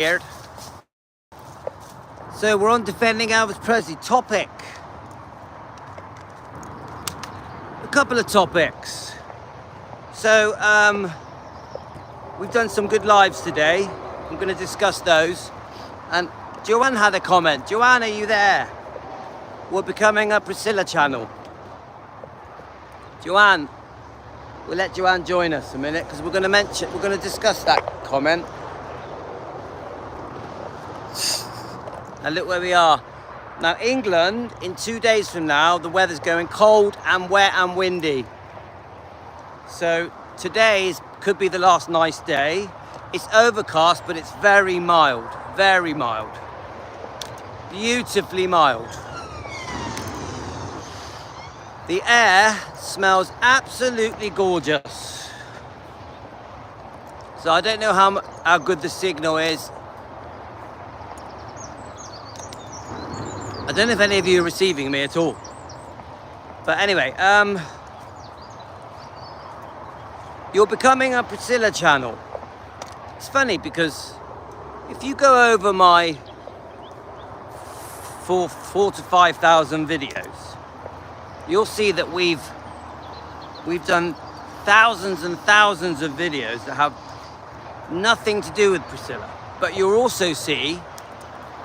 Weird. So we're on defending Elvis Presley. Topic. A couple of topics. So we've done some good lives today. I'm going to discuss those. And Joanne had a comment. Joanne, are you there? We're becoming a Priscilla channel. Joanne, we'll let Joanne join us a minute because we're going to discuss that comment. And look where we are. Now England, in 2 days from now, the weather's going cold and wet and windy. So today could be the last nice day. It's overcast, but it's very mild, very mild. Beautifully mild. The air smells absolutely gorgeous. So I don't know how good the signal is. I don't know if any of you are receiving me at all. But anyway, you're becoming a Priscilla channel. It's funny because if you go over my 4,000 to 5,000 videos, you'll see that we've done thousands and thousands of videos that have nothing to do with Priscilla. But you'll also see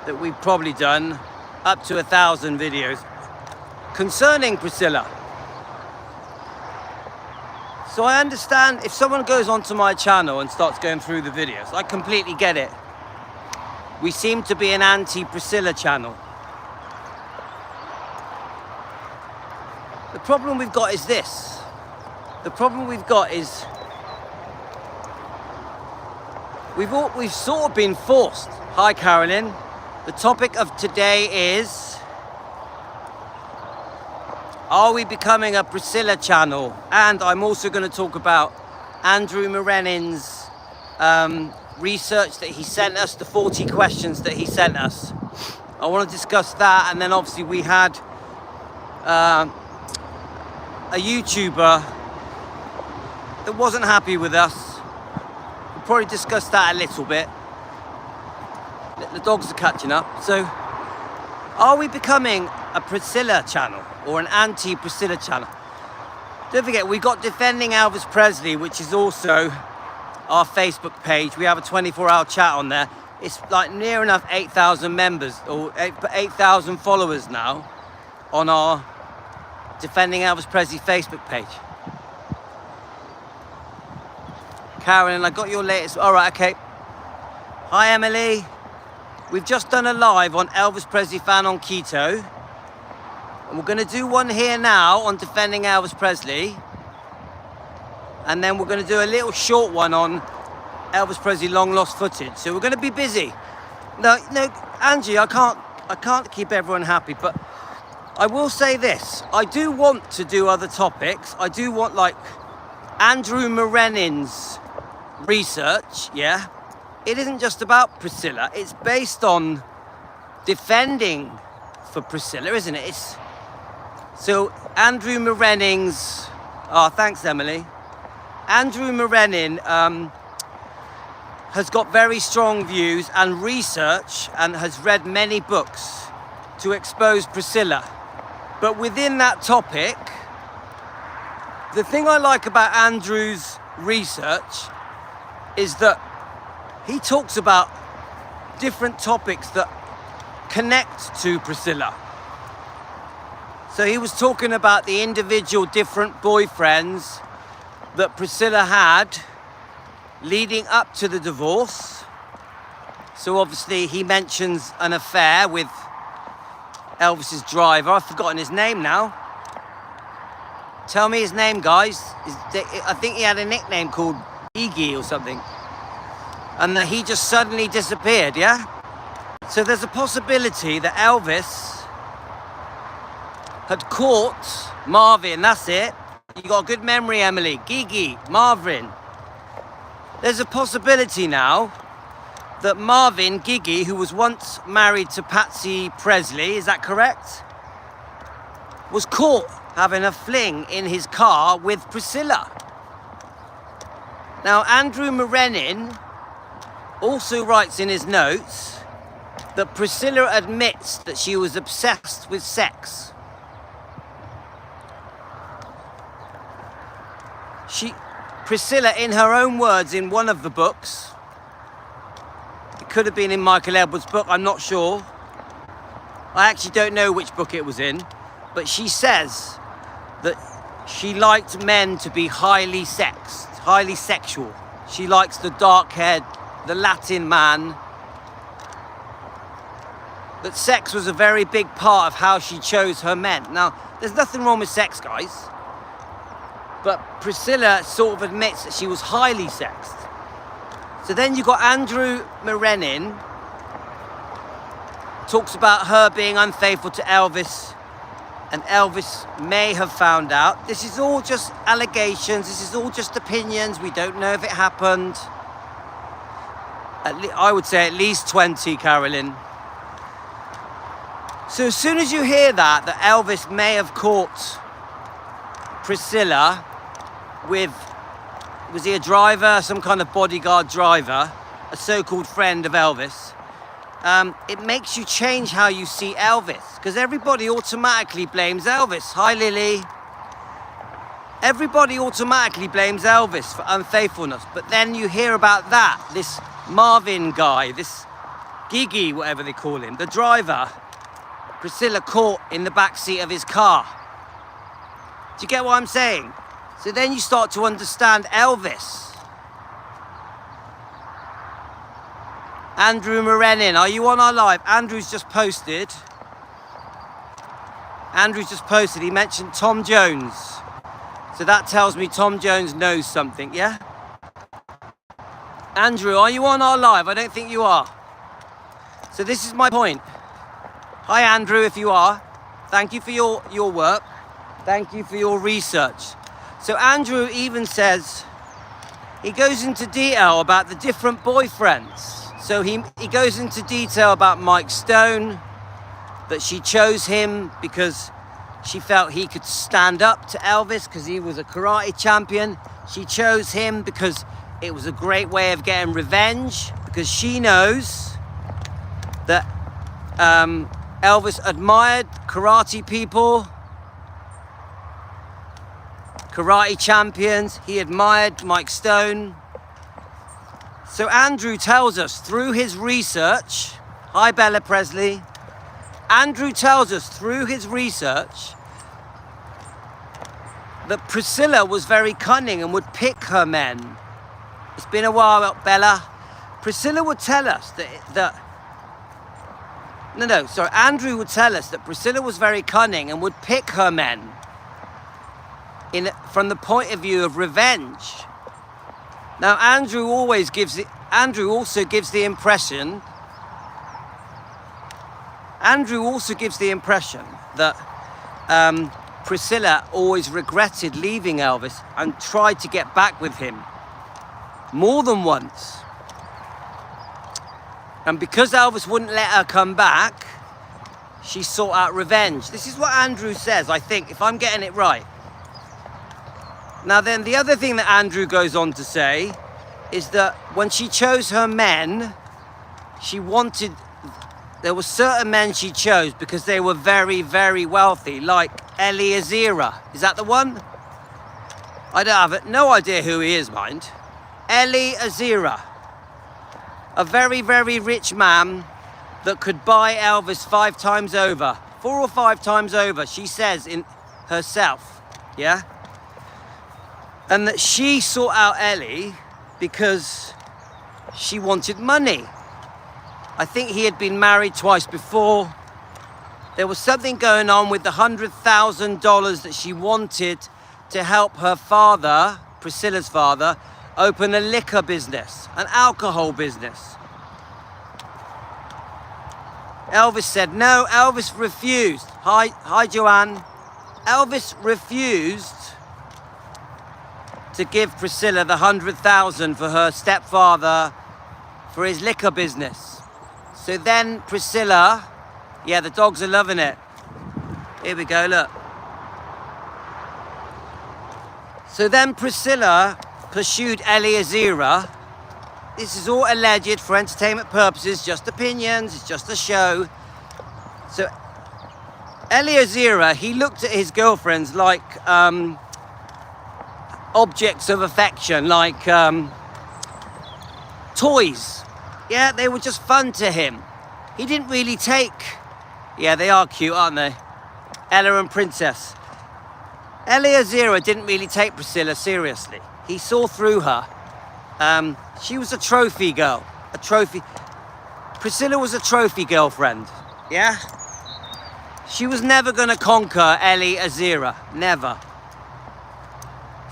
that we've probably done up to 1,000 videos concerning Priscilla. So I understand if someone goes onto my channel and starts going through the videos, I completely get it. We seem to be an anti-Priscilla channel. The problem we've got is this. The problem we've got is we've sort of been forced. Hi, Carolyn. The topic of today is, are we becoming a Priscilla channel? And I'm also going to talk about Andrew Morenin's research that he sent us, the 40 questions that he sent us. I want to discuss that, and then obviously we had a YouTuber that wasn't happy with us. We'll probably discuss that a little bit. The dogs are catching up. So, are we becoming a Priscilla channel or an anti-Priscilla channel? Don't forget, we got Defending Elvis Presley, which is also our Facebook page. We have a 24-hour chat on there. It's like near enough 8,000 members or 8,000 followers now on our Defending Elvis Presley Facebook page. Karen, I got your latest. All right, okay. Hi, Emily. We've just done a live on Elvis Presley fan on keto. And we're going to do one here now on Defending Elvis Presley. And then we're going to do a little short one on Elvis Presley long lost footage. So we're going to be busy. No, Angie, I can't keep everyone happy, but I will say this. I do want to do other topics. I do want like Andrew Morenin's research, yeah? It isn't just about Priscilla. It's based on defending for Priscilla, isn't it? So Andrew Morenin's... Oh, thanks, Emily. Andrew Morenin has got very strong views and research and has read many books to expose Priscilla. But within that topic, the thing I like about Andrew's research is that he talks about different topics that connect to Priscilla. So he was talking about the individual different boyfriends that Priscilla had leading up to the divorce. So obviously he mentions an affair with Elvis's driver. I've forgotten his name now. Tell me his name, guys. I think he had a nickname called Iggy or something. And that he just suddenly disappeared, yeah? So there's a possibility that Elvis had caught Marvin, that's it. You got a good memory, Emily. Gigi, Marvin. There's a possibility now that Marvin Gigi, who was once married to Patsy Presley, is that correct? Was caught having a fling in his car with Priscilla. Now, Andrew Morenin also writes in his notes that Priscilla admits that she was obsessed with sex. Priscilla, in her own words, in one of the books, it could have been in Michael Edwards' book, I'm not sure. I actually don't know which book it was in, but she says that she liked men to be highly sexual. She likes the dark-haired, the Latin man. That sex was a very big part of how she chose her men. Now, there's nothing wrong with sex, guys. But Priscilla sort of admits that she was highly sexed. So then you've got Andrew Merenin, talks about her being unfaithful to Elvis, and Elvis may have found out. This is all just allegations, this is all just opinions, we don't know if it happened. I would say at least 20, Carolyn. So as soon as you hear that Elvis may have caught Priscilla with, was he a driver, some kind of bodyguard driver, a so-called friend of Elvis, it makes you change how you see Elvis, because everybody automatically blames Elvis. Hi, Lily. Everybody automatically blames Elvis for unfaithfulness, but then you hear about that, this Marvin guy, this Gigi, whatever they call him, the driver, Priscilla caught in the backseat of his car. Do you get what I'm saying? So then you start to understand Elvis. Andrew Merenin, are you on our live? Andrew's just posted. He mentioned Tom Jones. So that tells me Tom Jones knows something, yeah? Andrew, are you on our live? I don't think you are. So this is my point. Hi, Andrew, if you are. Thank you for your work. Thank you for your research. So Andrew even says, he goes into detail about the different boyfriends. So he goes into detail about Mike Stone, that she chose him because she felt he could stand up to Elvis because he was a karate champion. She chose him because it was a great way of getting revenge, because she knows that Elvis admired karate people, karate champions. He admired Mike Stone. So Andrew tells us through his research, hi Bella Presley, Andrew tells us through his research that Priscilla was very cunning and would pick her men. It's been a while, Bella. Priscilla would tell us Andrew would tell us that Priscilla was very cunning and would pick her men from the point of view of revenge. Now, Andrew also gives the impression that Priscilla always regretted leaving Elvis and tried to get back with him more than once. And because Elvis wouldn't let her come back, she sought out revenge. This is what Andrew says, I think, if I'm getting it right. Now then, the other thing that Andrew goes on to say is that when she chose her men, there were certain men she chose because they were very, very wealthy, like Ellie. Is that the one? I don't have no idea who he is, mind. Ellie, a very, very rich man that could buy Elvis 5 times over, 4 or 5 times over, she says in herself, yeah? And that she sought out Ellie because she wanted money. I think he had been married twice before. There was something going on with the $100,000 that she wanted to help her father, Priscilla's father, open a liquor business, an alcohol business. Elvis said no. Elvis refused. Hi, Joanne. Elvis refused to give Priscilla the $100,000 for her stepfather for his liquor business. So then Priscilla, yeah, the dogs are loving it. Here we go, look. So then Priscilla pursued Eliezer this is all alleged for entertainment purposes, just opinions, it's just a show. So Eliezer, he looked at his girlfriends like objects of affection, like toys. Yeah, they were just fun to him. He didn't really take... Yeah, they are cute, aren't they? Ella and Princess. Eliezer didn't really take Priscilla seriously. He saw through her. She was a trophy girl. A trophy... Priscilla was a trophy girlfriend. Yeah? She was never going to conquer Eliezer. Never.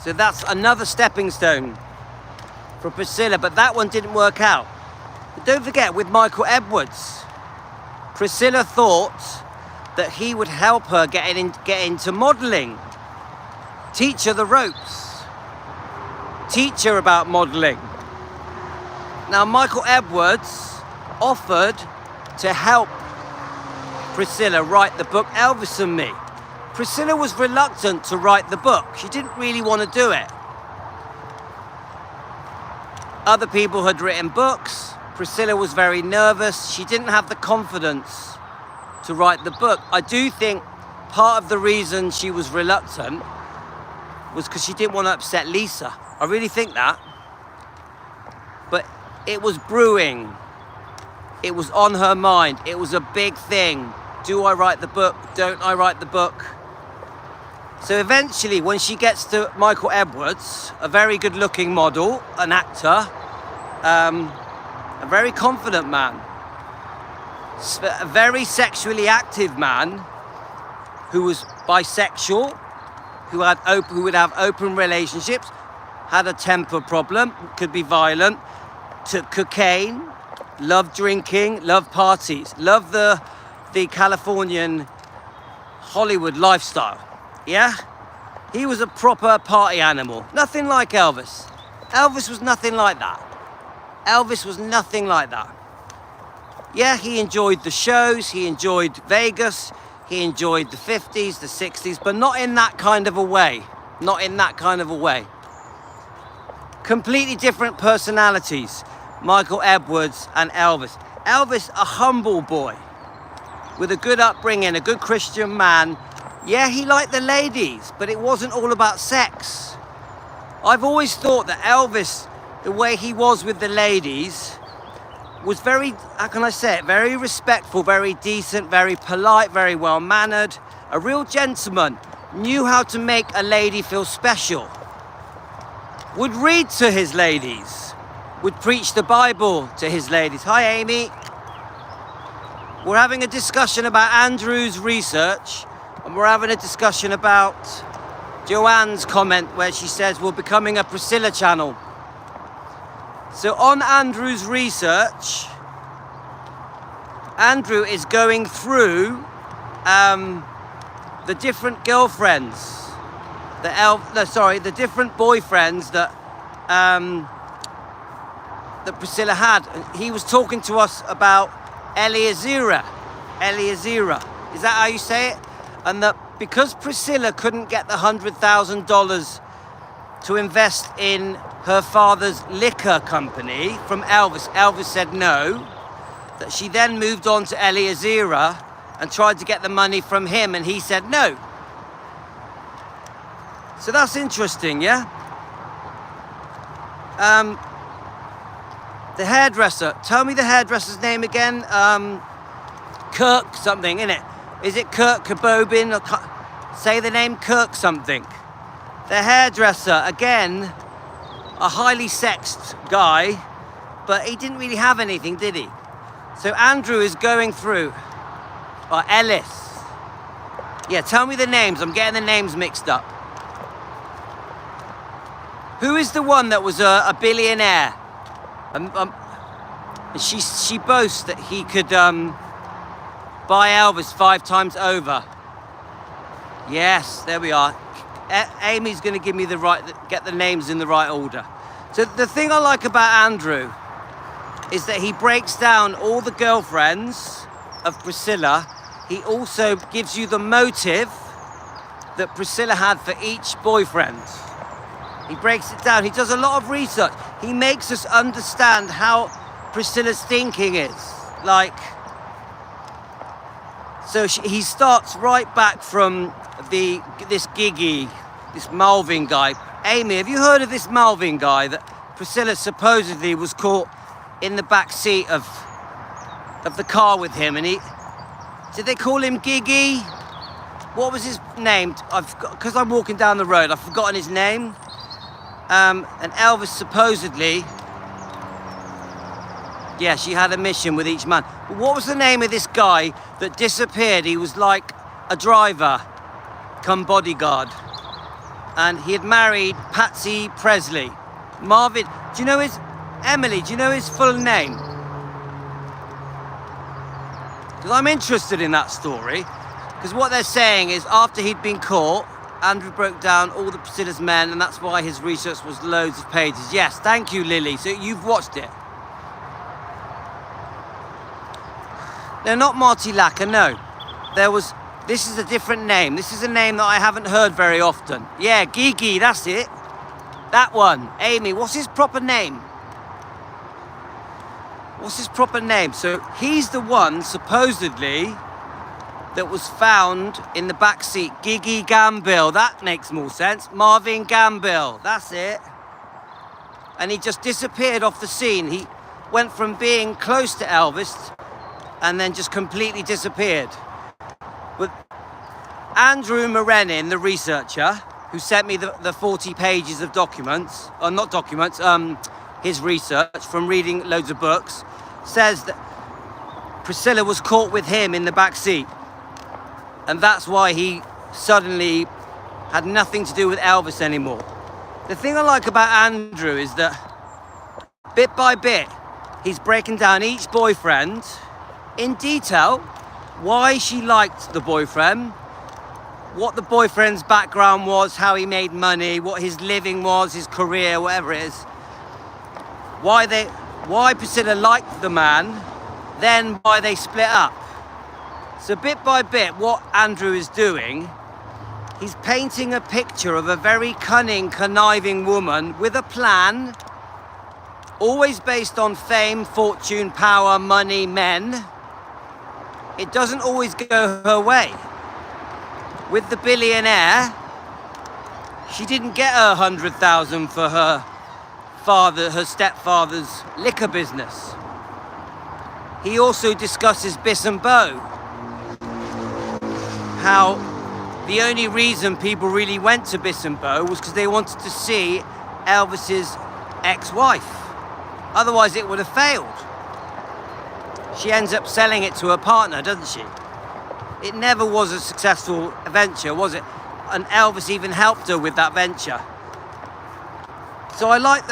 So that's another stepping stone for Priscilla, but that one didn't work out. But don't forget, with Michael Edwards, Priscilla thought that he would help her get into modelling. Teach her the ropes. Teach her about modelling. Now, Michael Edwards offered to help Priscilla write the book Elvis and Me. Priscilla was reluctant to write the book. She didn't really want to do it. Other people had written books. Priscilla was very nervous. She didn't have the confidence to write the book. I do think part of the reason she was reluctant was because she didn't want to upset Lisa. I really think that. But it was brewing. It was on her mind. It was a big thing. Do I write the book? Don't I write the book? So eventually, when she gets to Michael Edwards, a very good-looking model, an actor, a very confident man, a very sexually active man who was bisexual, who would have open relationships, had a temper problem, could be violent, took cocaine, loved drinking, loved parties, loved the Californian Hollywood lifestyle. Yeah? He was a proper party animal. Nothing like Elvis. Elvis was nothing like that. Elvis was nothing like that. Yeah, he enjoyed the shows, he enjoyed Vegas, he enjoyed the 50s, the 60s, but not in that kind of a way. Not in that kind of a way. Completely different personalities, Michael Edwards and Elvis. Elvis, a humble boy with a good upbringing, a good Christian man. Yeah, he liked the ladies, but it wasn't all about sex. I've always thought that Elvis, the way he was with the ladies, was very, how can I say it, very respectful, very decent, very polite, very well-mannered. A real gentleman, knew how to make a lady feel special. Would read to his ladies, would preach the Bible to his ladies. Hi, Amy. We're having a discussion about Andrew's research, and we're having a discussion about Joanne's comment where she says we're becoming a Priscilla channel. So on Andrew's research, Andrew is going through the different girlfriends, the different boyfriends that that Priscilla had. And he was talking to us about Eliezer. Is that how you say it? And that because Priscilla couldn't get the $100,000 to invest in her father's liquor company from Elvis, Elvis said no, that she then moved on to Eliezer and tried to get the money from him, and he said no. So that's interesting, yeah? The hairdresser, tell me the hairdresser's name again. Kirk something, innit? Is it Kirk Kabobin? Or say the name Kirk something. The hairdresser, again, a highly sexed guy, but he didn't really have anything, did he? So Andrew is going through, or Ellis. Yeah, tell me the names, I'm getting the names mixed up. Who is the one that was a billionaire? She boasts that he could buy Elvis 5 times over. Yes, there we are. Amy's going to give me get the names in the right order. So the thing I like about Andrew is that he breaks down all the girlfriends of Priscilla. He also gives you the motive that Priscilla had for each boyfriend. He breaks it down. He does a lot of research. He makes us understand how Priscilla's thinking is. Like, so he starts right back from this Gigi, this Malvin guy. Amy, have you heard of this Malvin guy that Priscilla supposedly was caught in the back seat of the car with him? And did they call him Gigi? What was his name? Because I'm walking down the road, I've forgotten his name. And Elvis supposedly, yeah, she had a mission with each man. But what was the name of this guy that disappeared? He was like a driver, come bodyguard. And he had married Patsy Presley. Marvin, do you know Emily, do you know his full name? Because I'm interested in that story. Because what they're saying is after he'd been caught, Andrew broke down all the Priscilla's men, and that's why his research was loads of pages. Yes, thank you, Lily. So you've watched it. No, not Marty Lacker, no. This is a different name. This is a name that I haven't heard very often. Yeah, Gigi, that's it. That one. Amy, what's his proper name? What's his proper name? So he's the one, supposedly, that was found in the back seat. Gigi Gambill, that makes more sense. Marvin Gambill, that's it. And he just disappeared off the scene. He went from being close to Elvis and then just completely disappeared. But Andrew Morenin, the researcher, who sent me the 40 pages of documents, or not documents, his research from reading loads of books, says that Priscilla was caught with him in the back seat. And that's why he suddenly had nothing to do with Elvis anymore. The thing I like about Andrew is that bit by bit, he's breaking down each boyfriend in detail, why she liked the boyfriend, what the boyfriend's background was, how he made money, what his living was, his career, whatever it is. Why Priscilla liked the man, then why they split up. So bit by bit, what Andrew is doing, he's painting a picture of a very cunning, conniving woman with a plan, always based on fame, fortune, power, money, men. It doesn't always go her way. With the billionaire, she didn't get her 100,000 for her stepfather's liquor business. He also discusses Bis and Bo. How the only reason people really went to Bis and Bo was because they wanted to see Elvis's ex-wife. Otherwise it would have failed. She ends up selling it to her partner, doesn't she? It never was a successful venture, was it? And Elvis even helped her with that venture. So I like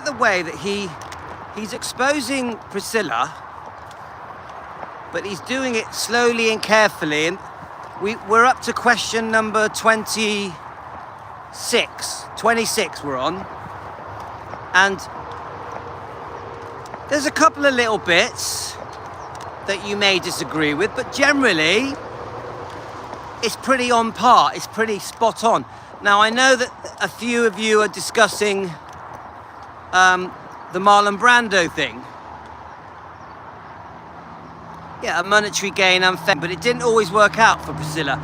the way that he's exposing Priscilla, but he's doing it slowly and carefully. And we're up to question number 26 we're on. And there's a couple of little bits that you may disagree with, but generally it's pretty on par, it's pretty spot on. Now I know that a few of you are discussing the Marlon Brando thing. Yeah, a monetary gain and fame, but it didn't always work out for Priscilla.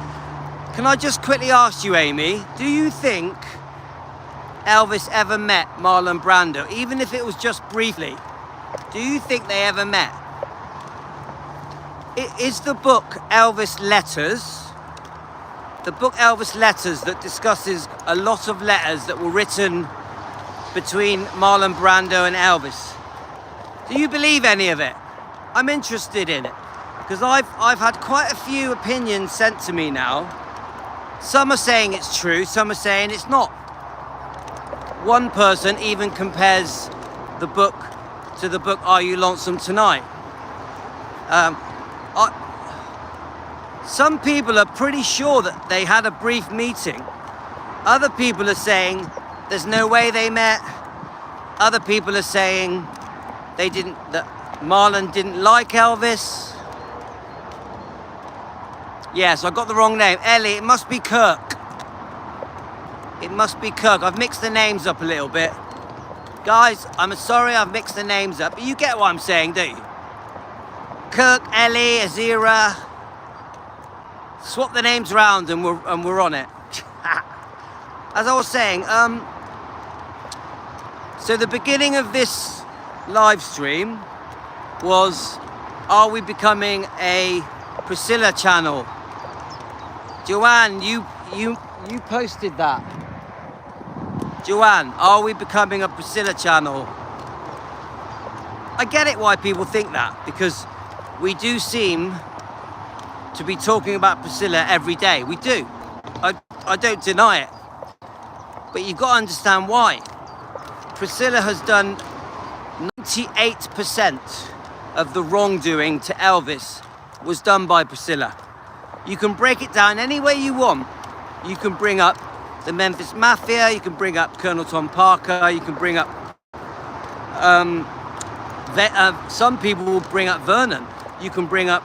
Can I just quickly ask you, Amy, do you think Elvis ever met Marlon Brando, even if it was just briefly? Do you think they ever met? Is the book Elvis Letters, the book Elvis Letters that discusses a lot of letters that were written between Marlon Brando and Elvis, do you believe any of it? I'm interested in it. Because I've had quite a few opinions sent to me now. Some are saying it's true, some are saying it's not. One person even compares the book to the book Are You Lonesome Tonight? Some people are pretty sure that they had a brief meeting. Other people are saying there's no way they met. Other people are saying that Marlon didn't like Elvis. Yes, I got the wrong name. Ellie, it must be Kirk. It must be Kirk. I've mixed the names up a little bit. Guys, I'm sorry I've mixed the names up, but you get what I'm saying, don't you? Kirk, Ellie, Azira. Swap the names around and we're on it. As I was saying, so the beginning of this live stream was, are we becoming a Priscilla channel? Joanne, you posted that. Joanne, are we becoming a Priscilla channel? I get it why people think that, because we do seem to be talking about Priscilla every day. We do. I don't deny it. But you've got to understand why. Priscilla has done 98% of the wrongdoing to Elvis was done by Priscilla. You can break it down any way you want. You can bring up the Memphis Mafia, you can bring up Colonel Tom Parker, you can bring up... some people will bring up Vernon. You can bring up...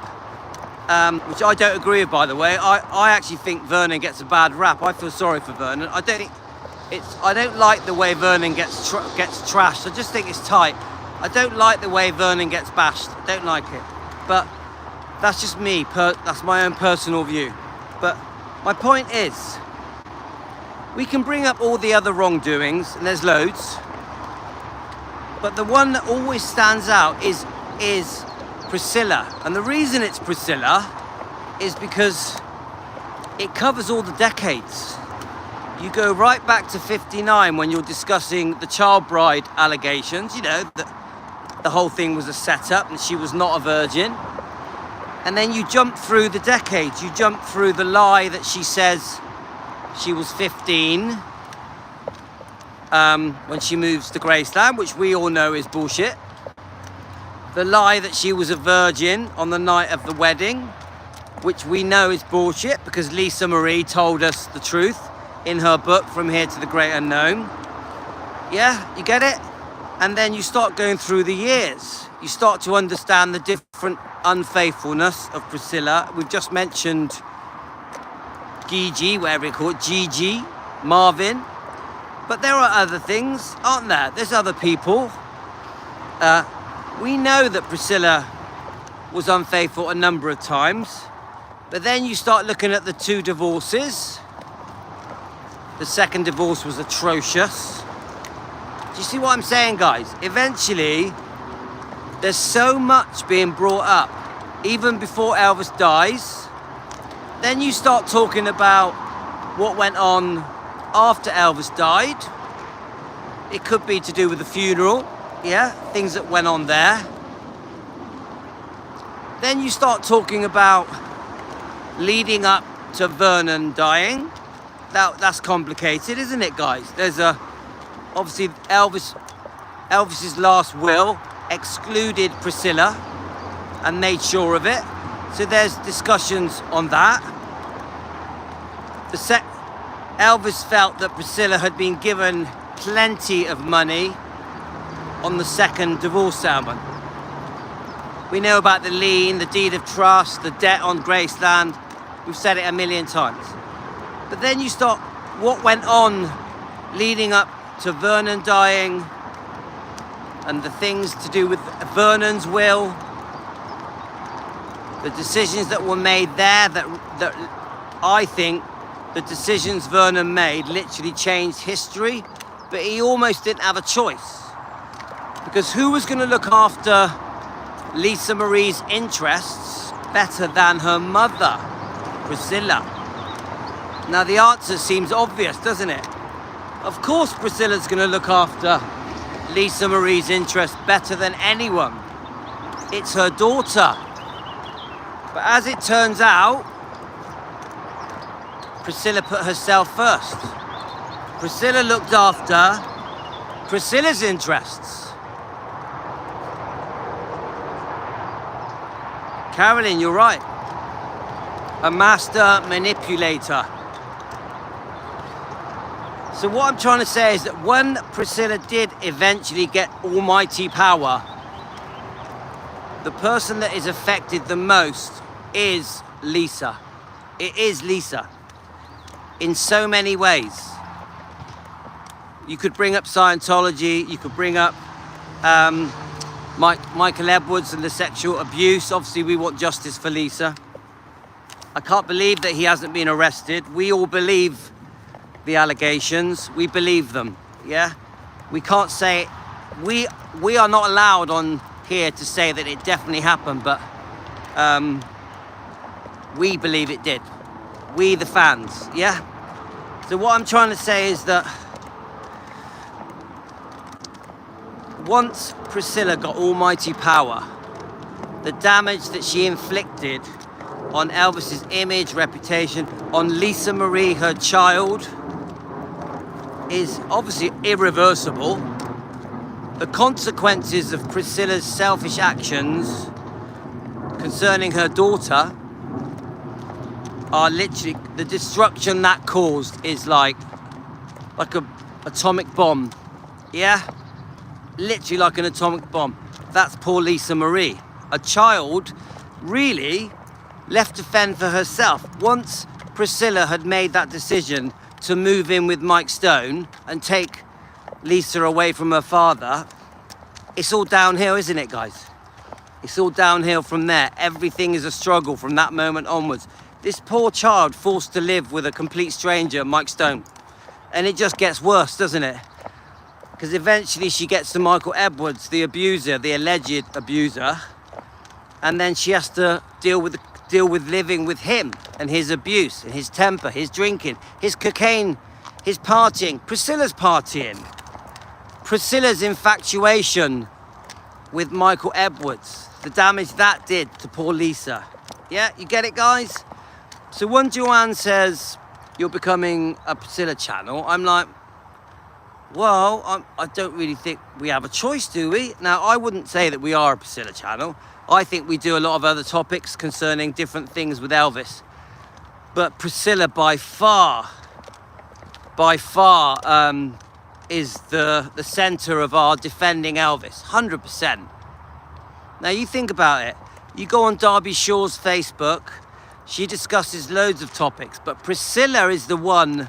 which I don't agree with, by the way. I actually think Vernon gets a bad rap. I feel sorry for Vernon. I don't like the way Vernon gets trashed. I just think it's tight. I don't like the way Vernon gets bashed. I don't like it. But that's just me. That's my own personal view. But my point is, we can bring up all the other wrongdoings, and there's loads. But the one that always stands out is Priscilla. And the reason it's Priscilla is because it covers all the decades. You go right back to 59 when you're discussing the child bride allegations. You know, the whole thing was a setup and she was not a virgin. And then you jump through the decades. You jump through the lie that she says she was 15 when she moves to Graceland, which we all know is bullshit. The lie that she was a virgin on the night of the wedding, which we know is bullshit because Lisa Marie told us the truth in her book, From Here to the Great Unknown. Yeah, you get it? And then you start going through the years. You start to understand the different unfaithfulness of Priscilla. We've just mentioned Gigi, whatever you call it, Gigi, Marvin. But there are other things, aren't there? There's other people. We know that Priscilla was unfaithful a number of times. But then you start looking at the 2 divorces. The second divorce was atrocious. Do you see what I'm saying, guys? Eventually, there's so much being brought up, even before Elvis dies. Then you start talking about what went on after Elvis died. It could be to do with the funeral, yeah, things that went on there. Then you start talking about leading up to Vernon dying. That's complicated, isn't it, guys? There's obviously Elvis's last will excluded Priscilla and made sure of it. So there's discussions on that. Elvis felt that Priscilla had been given plenty of money on the second divorce settlement. We know about the lien, the deed of trust, the debt on Graceland. We've said it a million times. But then you start, what went on leading up to Vernon dying and the things to do with Vernon's will, the decisions that were made there that I think the decisions Vernon made literally changed history, but he almost didn't have a choice. Because who was going to look after Lisa Marie's interests better than her mother, Priscilla? Now the answer seems obvious, doesn't it? Of course Priscilla's going to look after Lisa Marie's interests better than anyone. It's her daughter. But as it turns out, Priscilla put herself first. Priscilla looked after Priscilla's interests. Carolyn, you're right. A master manipulator. So what I'm trying to say is that when Priscilla did eventually get almighty power, the person that is affected the most is Lisa. It is Lisa. In so many ways. You could bring up Scientology, you could bring up Michael Edwards and the sexual abuse. Obviously, we want justice for Lisa. I can't believe that he hasn't been arrested. We all believe the allegations. We believe them, yeah? We can't say, we are not allowed on here to say that it definitely happened, but we believe it did. We, the fans, yeah? So what I'm trying to say is that once Priscilla got almighty power, the damage that she inflicted on Elvis's image, reputation, on Lisa Marie, her child, is obviously irreversible. The consequences of Priscilla's selfish actions concerning her daughter are literally, the destruction that caused is like a atomic bomb, yeah? Literally like an atomic bomb. That's poor Lisa Marie. A child really left to fend for herself. Once Priscilla had made that decision to move in with Mike Stone and take Lisa away from her father, it's all downhill, isn't it, guys? It's all downhill from there. Everything is a struggle from that moment onwards. This poor child forced to live with a complete stranger, Mike Stone. And it just gets worse, doesn't it? Because eventually she gets to Michael Edwards, the abuser, the alleged abuser. And then she has to deal with living with him and his abuse and his temper, his drinking, his cocaine, his partying, Priscilla's partying, Priscilla's infatuation with Michael Edwards, the damage that did to poor Lisa. Yeah, you get it, guys? So when Joanne says you're becoming a Priscilla channel, I'm like, well, I don't really think we have a choice, do we? Now, I wouldn't say that we are a Priscilla channel. I think we do a lot of other topics concerning different things with Elvis. But Priscilla, by far, is the center of our defending Elvis, 100%. Now, you think about it. You go on Darby Shaw's Facebook, she discusses loads of topics, but Priscilla is the one.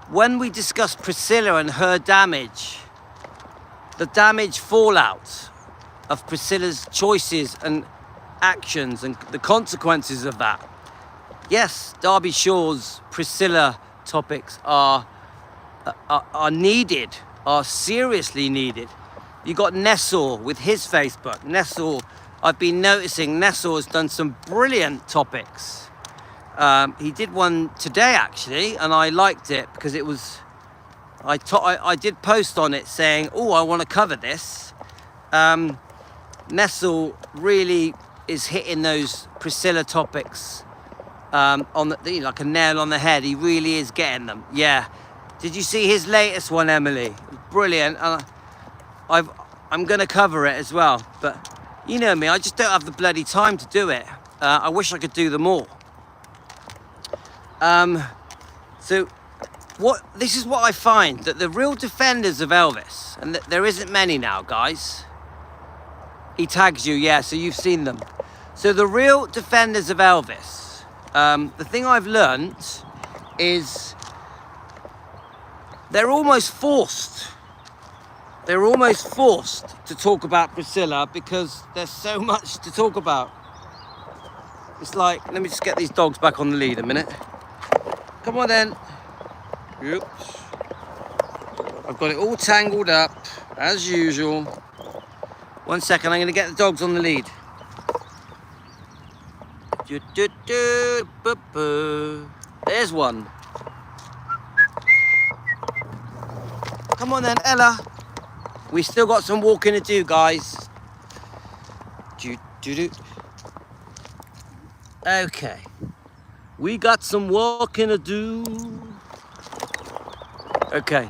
When we discuss Priscilla and her damage, the damage fallout of Priscilla's choices and actions and the consequences of that. Yes, Darby Shaw's Priscilla topics are needed, are seriously needed. You got Nessor with his Facebook. Nessor, I've been noticing Nessor has done some brilliant topics. He did one today actually, and I liked it because it was, I did post on it saying, oh, I want to cover this. Nessel really is hitting those Priscilla topics on the, like a nail on the head. He really is getting them. Yeah. Did you see his latest one, Emily? Brilliant. I'm going to cover it as well. But you know me, I just don't have the bloody time to do it. I wish I could do them all. So this is what I find, that the real defenders of Elvis, and there isn't many now, guys. He tags you, yeah, so you've seen them. So the real defenders of Elvis, the thing I've learnt is they're almost forced to talk about Priscilla because there's so much to talk about. It's like, let me just get these dogs back on the lead a minute. Come on then. Oops. I've got it all tangled up, as usual. 1 second, I'm going to get the dogs on the lead. There's one. Come on then, Ella. We still got some walking to do, guys. Okay. We got some walking to do. Okay.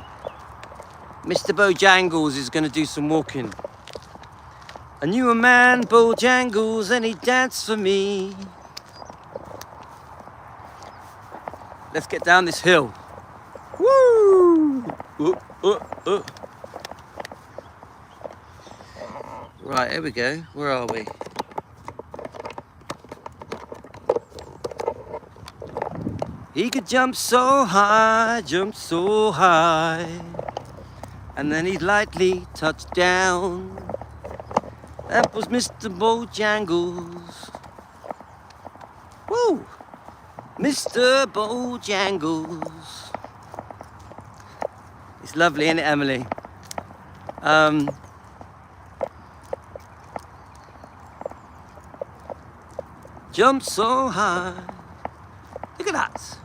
Mr. Bojangles is going to do some walking. I knew a man, Bojangles, and he danced for me. Let's get down this hill. Woo! Right, here we go. Where are we? He could jump so high, jump so high. And then he lightly touched down. That was Mr. Bojangles. Woo! Mr. Bojangles. It's lovely, isn't it, Emily? Jump so high. Look at that.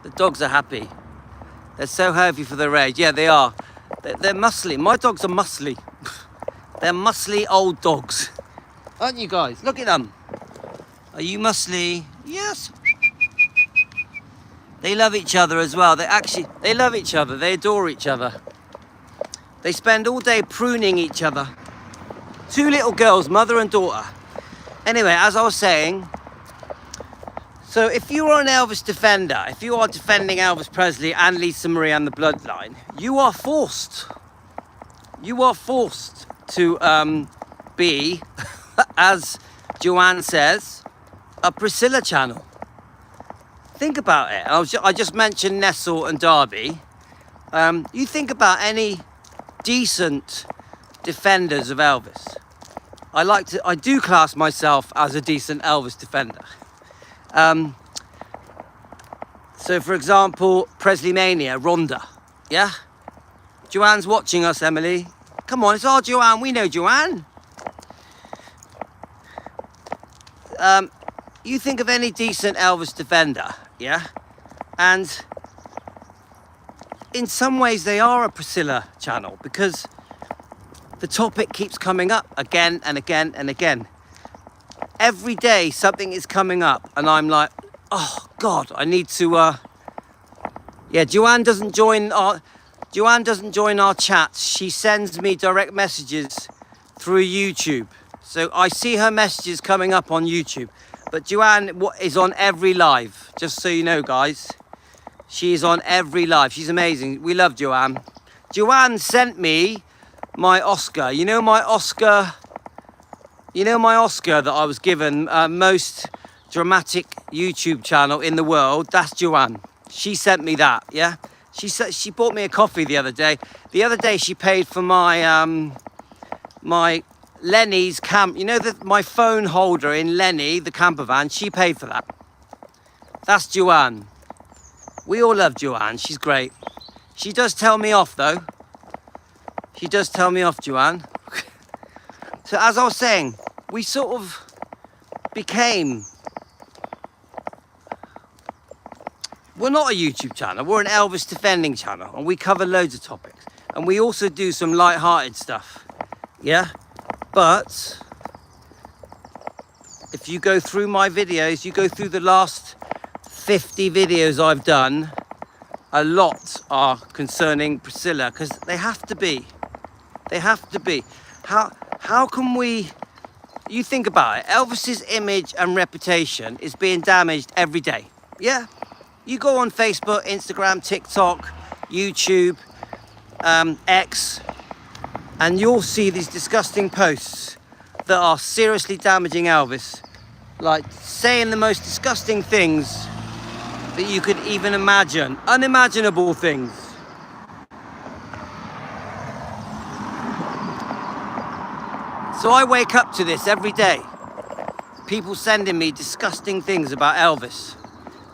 The dogs are happy. They're so heavy for their age. Yeah, they are. They're muscly. My dogs are muscly. They're muscly old dogs. Aren't you guys? Look at them. Are you muscly? Yes. They love each other as well. They love each other. They adore each other. They spend all day pruning each other. Two little girls, mother and daughter. Anyway, as I was saying, so if you are an Elvis defender, if you are defending Elvis Presley and Lisa Marie and the bloodline, you are forced to be, as Joanne says, a Priscilla channel. Think about it. I just mentioned Nestle and Darby. You think about any decent defenders of Elvis. I do class myself as a decent Elvis defender. So for example, Presley Mania, Rhonda, yeah? Joanne's watching us, Emily. Come on, it's our Joanne, we know Joanne. You think of any decent Elvis defender, yeah? And in some ways they are a Priscilla channel because the topic keeps coming up again and again and again. Every day something is coming up and I'm like, oh God, I need to, yeah, Joanne doesn't join our chats. She sends me direct messages through YouTube. So I see her messages coming up on YouTube. But Joanne is on every live, just so you know, guys. She is on every live. She's amazing. We love Joanne. Joanne sent me my Oscar. You know my Oscar that I was given, most dramatic YouTube channel in the world? That's Joanne. She sent me that, yeah? She bought me a coffee the other day. The other day she paid for my my Lenny's camp, you know, my phone holder in Lenny, the camper van, she paid for that. That's Joanne. We all love Joanne, she's great. She does tell me off though. She does tell me off, Joanne. So as I was saying, we sort of became, we're not a YouTube channel, we're an Elvis defending channel and we cover loads of topics. And we also do some light-hearted stuff, yeah? But if you go through my videos, you go through the last 50 videos I've done, a lot are concerning Priscilla because they have to be. They have to be. How can we, you think about it, Elvis's image and reputation is being damaged every day. Yeah? You go on Facebook, Instagram, TikTok, YouTube, X, and you'll see these disgusting posts that are seriously damaging Elvis. Like saying the most disgusting things that you could even imagine. Unimaginable things. So I wake up to this every day. People sending me disgusting things about Elvis.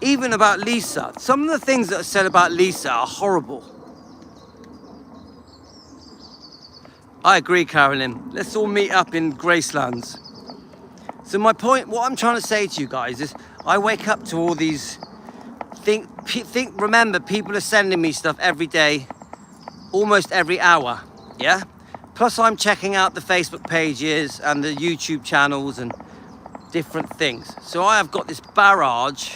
Even about Lisa. Some of the things that are said about Lisa are horrible. I agree, Carolyn. Let's all meet up in Gracelands. So my point, what I'm trying to say to you guys is, I wake up to all these, remember, people are sending me stuff every day, almost every hour, yeah? Plus I'm checking out the Facebook pages and the YouTube channels and different things. So I have got this barrage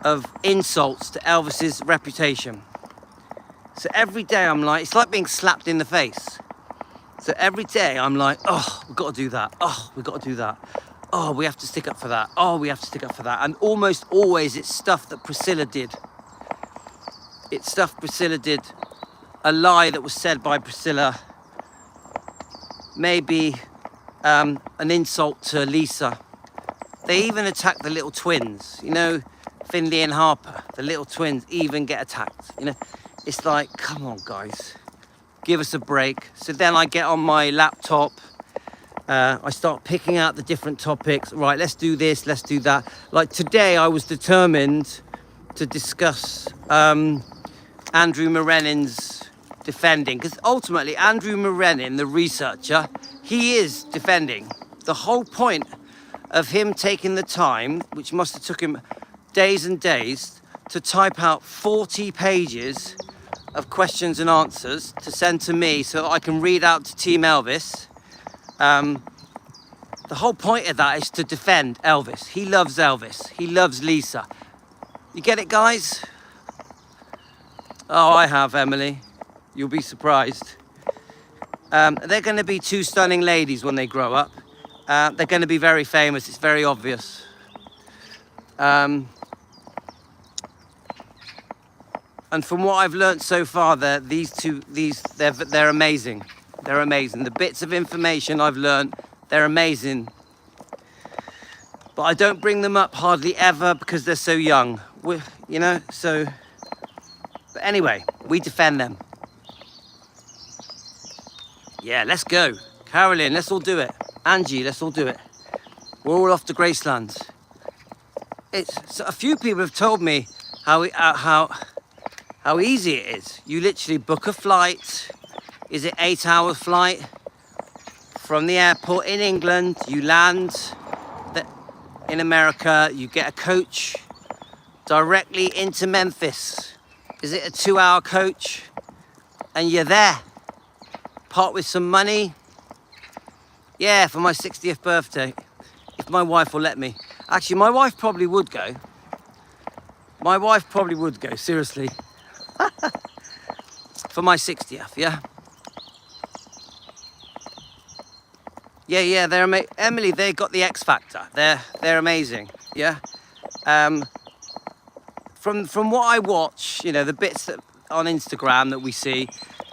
of insults to Elvis's reputation. So every day I'm like, it's like being slapped in the face. So every day I'm like, oh, we've got to do that. Oh, we've got to do that. Oh, we have to stick up for that. Oh, we have to stick up for that. And almost always it's stuff that Priscilla did. It's stuff Priscilla did. A lie that was said by Priscilla. Maybe an insult to Lisa. They even attacked the little twins. You know, Finley and Harper, the little twins even get attacked. You know, it's like, come on, guys. give us a break. So then I get on my laptop, I start picking out the different topics. Right, let's do this, let's do that. Like today, I was determined to discuss Andrew Marenin's defending, because ultimately Andrew Marenin, the researcher, he is defending. The whole point of him taking the time, which must have took him days and days, to type out 40 pages of questions and answers to send to me so that I can read out to Team Elvis. The whole point of that is to defend Elvis. He loves Elvis. He loves Lisa. You get it, guys? Oh, I have, Emily. You'll be surprised. They're going to be two stunning ladies when they grow up. They're going to be very famous. It's very obvious. And from what I've learned so far, they're amazing. They're amazing. The bits of information I've learned, they're amazing. But I don't bring them up hardly ever because they're so young. You know, so... But anyway, we defend them. Yeah, let's go. Carolyn, let's all do it. Angie, let's all do it. We're all off to Graceland. So a few people have told me how easy it is. You literally book a flight. Is it 8-hour flight? From the airport in England, you land in America, you get a coach directly into Memphis. Is it a 2-hour coach? And you're there. Part with some money. Yeah, for my 60th birthday. If my wife will let me. Actually, my wife probably would go. My wife probably would go, seriously. For my 60th, yeah? Yeah, they're amazing. Emily, they got the X Factor. They're amazing, yeah? From what I watch, you know, the bits on Instagram that we see,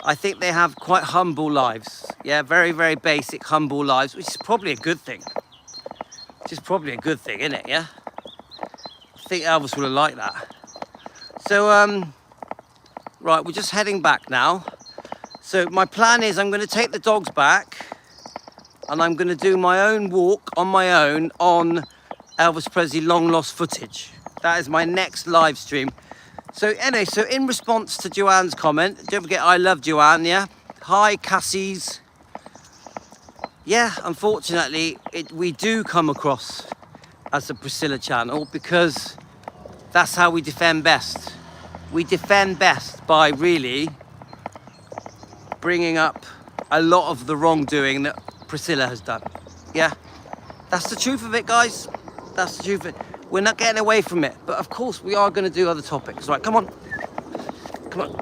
I think they have quite humble lives. Yeah, very, very basic, humble lives, which is probably a good thing. Which is probably a good thing, isn't it, yeah? I think Elvis would have liked that. So, right, we're just heading back now. So my plan is I'm going to take the dogs back and I'm going to do my own walk on my own on Elvis Presley long lost footage. That is my next live stream. So anyway, so in response to Joanne's comment, don't forget I love Joanne, yeah? Hi, Cassie's. Yeah, unfortunately, we do come across as a Priscilla channel because that's how we defend best. We defend best by really bringing up a lot of the wrongdoing that Priscilla has done. Yeah, that's the truth of it, guys. That's the truth of it. We're not getting away from it, but of course we are going to do other topics. Right, come on. Come on.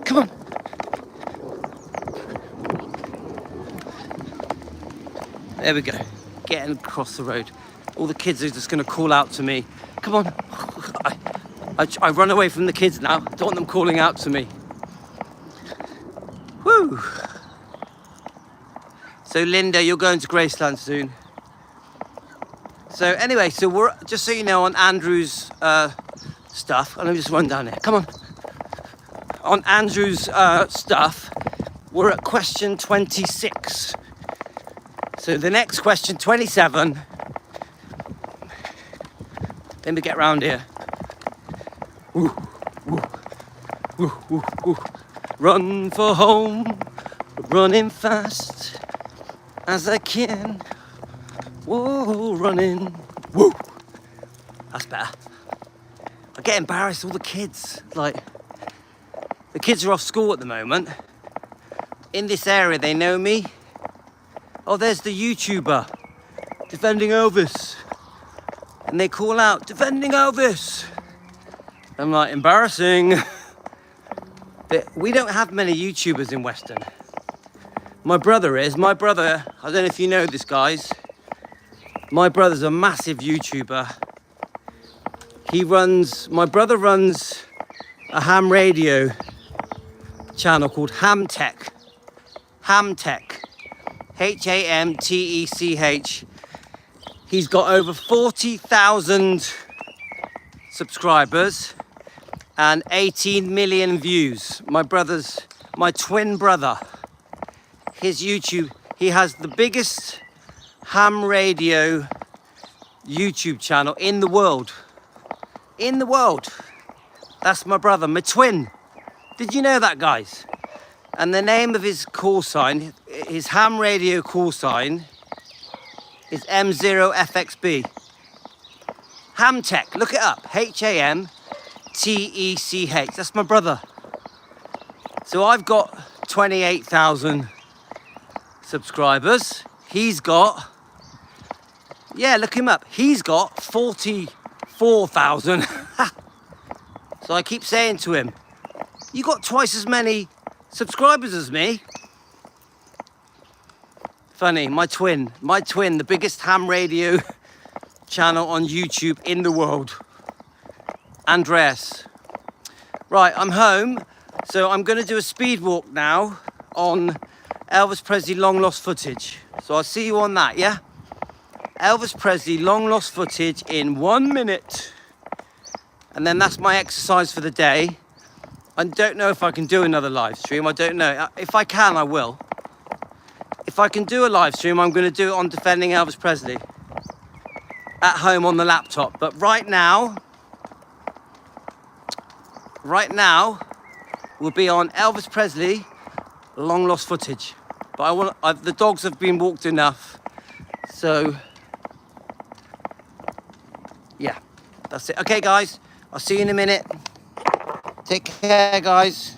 Come on. There we go. Getting across the road. All the kids are just going to call out to me. Come on. I run away from the kids now. Don't want them calling out to me. Woo. So Linda, you're going to Graceland soon. So anyway, so we're, just so you know, on Andrew's stuff, and let me just run down here, come on. On Andrew's stuff, we're at question 26. So the next question, 27, let me get round here. Woo, woo, woo, woo, woo. Run for home, running fast as I can. Whoa, running. Woo. That's better. I get embarrassed, all the kids. Like, the kids are off school at the moment. In this area, they know me. Oh, there's the YouTuber defending Elvis. And they call out, defending Elvis. I'm like, embarrassing. But we don't have many YouTubers in Weston. My brother is. My brother, I don't know if you know this, guys. My brother's a massive YouTuber. My brother runs a ham radio channel called Hamtech. Hamtech. Hamtech. He's got over 40,000 subscribers. and 18 million views. My twin brother, his YouTube, he has the biggest ham radio YouTube channel in the world. In the world. That's my brother, my twin. Did you know that, guys? And the name of his call sign, his ham radio call sign, is M0FXB. Hamtech, look it up. HAMTECH. That's my brother. So I've got 28,000 subscribers. He's got, yeah, look him up. He's got 44,000. So I keep saying to him, you got twice as many subscribers as me. Funny, my twin, the biggest ham radio channel on YouTube in the world. Andreas. Right, I'm home, so I'm gonna do a speed walk now on Elvis Presley long lost footage. So I'll see you on that, yeah? Elvis Presley long lost footage in 1 minute. And then that's my exercise for the day. I don't know if I can do another live stream, I don't know. If I can, I will. If I can do a live stream, I'm gonna do it on defending Elvis Presley. At home on the laptop. But right now, we'll be on Elvis Presley long lost footage. But the dogs have been walked enough. So, yeah, that's it. Okay, guys, I'll see you in a minute. Take care, guys.